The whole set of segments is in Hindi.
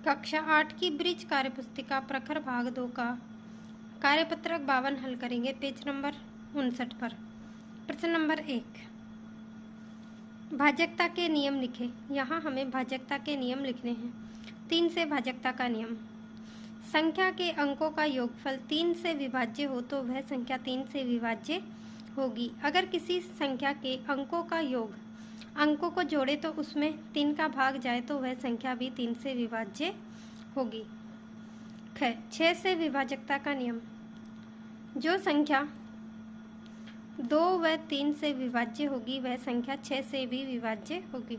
कक्षा 8 की ब्रिज कार्यपुस्तिका प्रखर भाग 2 का कार्यपत्रक 52 हल करेंगे पेज नंबर 59 पर। प्रश्न नंबर 1, भाजकता के नियम लिखें। यहाँ हमें भाजकता के नियम लिखने हैं। 3 से भाजकता का नियम, संख्या के अंकों का योगफल 3 से विभाज्य हो तो वह संख्या 3 से विभाज्य होगी। अगर किसी संख्या के अंकों का योग अंकों को जोड़े तो उसमें 3 का भाग जाए तो वह संख्या भी 3 से विभाज्य होगी। 6 से विभाजकता का नियम, जो संख्या 2 व 3 से विभाज्य होगी वह संख्या 6 से भी विभाज्य होगी।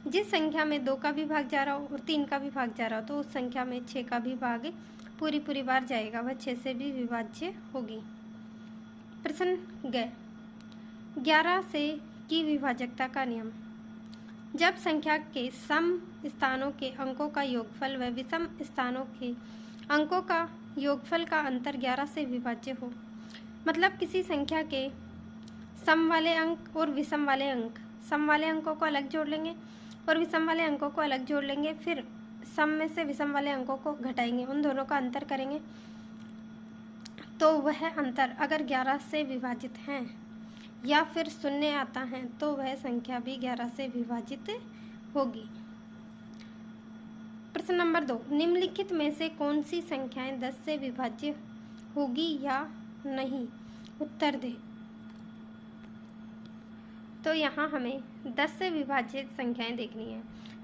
जिस संख्या में 2 का भी भाग जा रहा हो और 3 का भी भाग जा रहा हो तो उस संख्या में 6 का भी भाग पूरी बार जाएगा, वह 6 से भी विभाज्य होगी। प्रश्न 11 से की विभाजकता का नियम, जब संख्या के सम स्थानों के अंकों का योगफल व विषम स्थानों के अंकों का योगफल का अंतर 11 से विभाज्य हो। मतलब किसी संख्या के सम वाले अंक और विषम वाले अंक, सम वाले अंकों को अलग जोड़ लेंगे और विषम वाले अंकों को अलग जोड़ लेंगे, फिर सम में से विषम वाले अंकों को घटाएंगे, उन दोनों का अंतर करेंगे तो वह अंतर अगर 11 से विभाजित है या फिर शून्य आता है तो वह संख्या भी 11 से विभाजित होगी। प्रश्न नंबर 2, निम्नलिखित में से कौन सी संख्याएं 10 से विभाज्य होगी या नहीं, उत्तर दे। तो यहाँ हमें 10 से विभाजित संख्याएं देखनी है।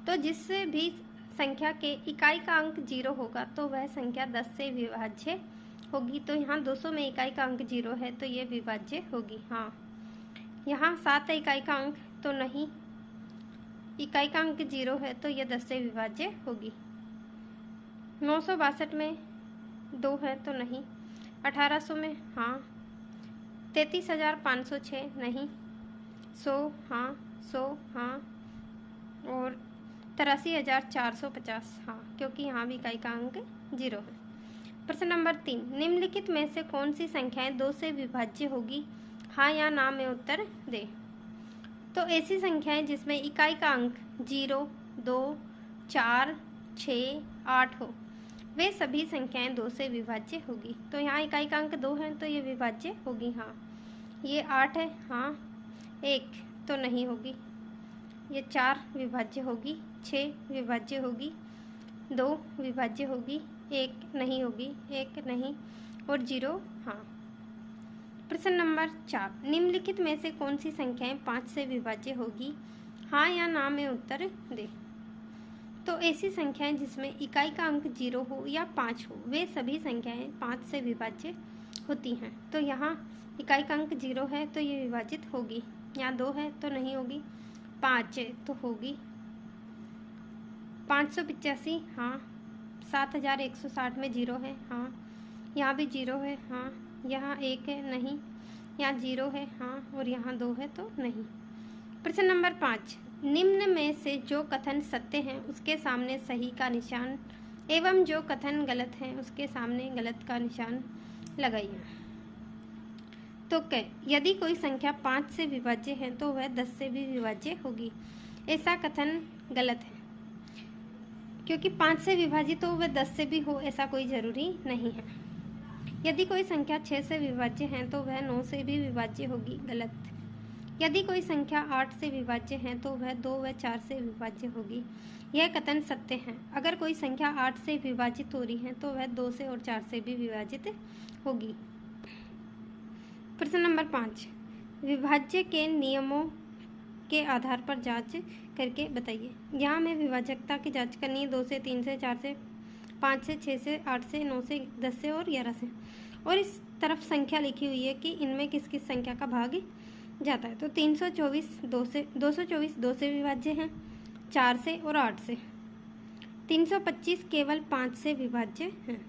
तो जिससे भी संख्या के इकाई का अंक 0 होगा तो वह संख्या 10 से विभाज्य होगी। तो यहाँ 200 में इकाई का अंक 0 है तो ये विभाज्य होगी। हाँ, यहाँ 7 है इकाई का अंक तो नहीं, इकाई का अंक 0 है तो यह 10 से विभाज्य होगी। 962 में 2 है तो नहीं, 1800 में हाँ, 33,506 नहीं, 100 हाँ, 100 हाँ, और 83,450 हाँ, क्योंकि यहाँ भी इकाई का अंक 0 है। प्रश्न नंबर 3, निम्नलिखित में से कौन सी संख्याएं 2 से विभाज्य होगी, हाँ या ना में उत्तर दे। तो ऐसी संख्याएं जिसमें इकाई का अंक 0, 2, 4, 6, 8 हो वे सभी संख्याएं 2 से विभाज्य होगी। तो यहाँ इकाई का अंक 2 है तो ये विभाज्य होगी। हाँ, ये 8 है, हाँ, 1 तो नहीं होगी, ये 4 विभाज्य होगी, 6 विभाज्य होगी, 2 विभाज्य होगी, 1 नहीं होगी, 1 नहीं, और 0 हाँ। प्रश्न नंबर 4, निम्नलिखित में से कौन सी संख्याएं 5 से विभाज्य होगी, हाँ या ना में उत्तर दे। तो ऐसी संख्याएं जिसमें इकाई का अंक 0 हो या 5 हो वे सभी संख्याएं 5 से विभाज्य होती हैं। तो यहाँ इकाई का अंक 0 है तो ये विभाजित होगी, यहाँ 2 है तो नहीं होगी, 5 तो होगी, 585 हाँ, 7160 में 0 है हाँ, यहाँ भी 0 है हाँ, यहाँ 1 है नहीं, यहाँ 0 है हाँ, और यहाँ 2 है तो नहीं। प्रश्न नंबर 5, निम्न में से जो कथन सत्य हैं उसके सामने सही का निशान एवं जो कथन गलत हैं उसके सामने गलत का निशान लगाइए। तो यदि कोई संख्या 5 से विभाज्य है तो वह 10 से भी विभाज्य होगी, ऐसा कथन गलत है, क्योंकि 5 से विभाजित हो वह 10 से भी हो ऐसा कोई जरूरी नहीं है। यदि कोई संख्या 6 से विभाज्य है तो वह 9 से भी विभाज्य होगी, गलत। यदि कोई संख्या 8 से विभाज्य है तो वह 2 व 4 से विभाज्य होगी, यह कथन सत्य है। अगर कोई संख्या 8 से विभाजित हो रही है तो वह 2 से और 4 से भी विभाजित होगी। प्रश्न नंबर 5, विभाज्य के नियमों के आधार पर जांच करके बताइए। यहाँ हमें विभाजकता की जांच करनी है 2 से, 3 से, 4 से, 5 से, 6 से, 8 से, 9 से, 10 से और 11 से, और इस तरफ संख्या लिखी हुई है कि इनमें किस किस संख्या का भाग जाता है। तो 324 2 से, 224 2 से विभाज्य हैं, 4 से और 8 से। 325 केवल 5 से विभाज्य हैं।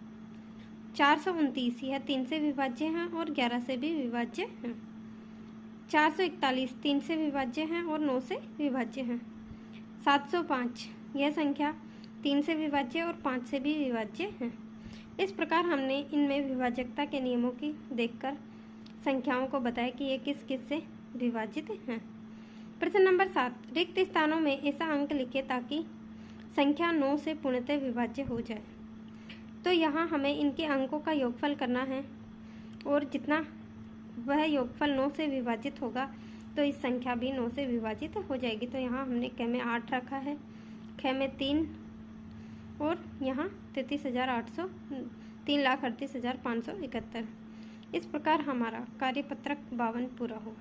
429 यह 3 से विभाज्य हैं और 11 से भी विभाज्य हैं। 441 3 से विभाज्य हैं और 9 से विभाज्य हैं। 705 यह संख्या 3 से विभाज्य और 5 से भी विभाज्य हैं। इस प्रकार हमने इनमें विभाजकता के नियमों की देखकर संख्याओं को बताया कि ये किस किस से विभाजित हैं। प्रश्न नंबर 7, रिक्त स्थानों में ऐसा अंक लिखें ताकि संख्या 9 से पूर्णतः विभाज्य हो जाए। तो यहाँ हमें इनके अंकों का योगफल करना है और जितना वह योगफल 9 से विभाजित होगा तो इस संख्या भी 9 से विभाजित हो जाएगी। तो यहाँ हमने क में 8 रखा है, ख में 3 और यहाँ 33,800 3,38,571। इस प्रकार हमारा कार्यपत्रक 52 पूरा हुआ।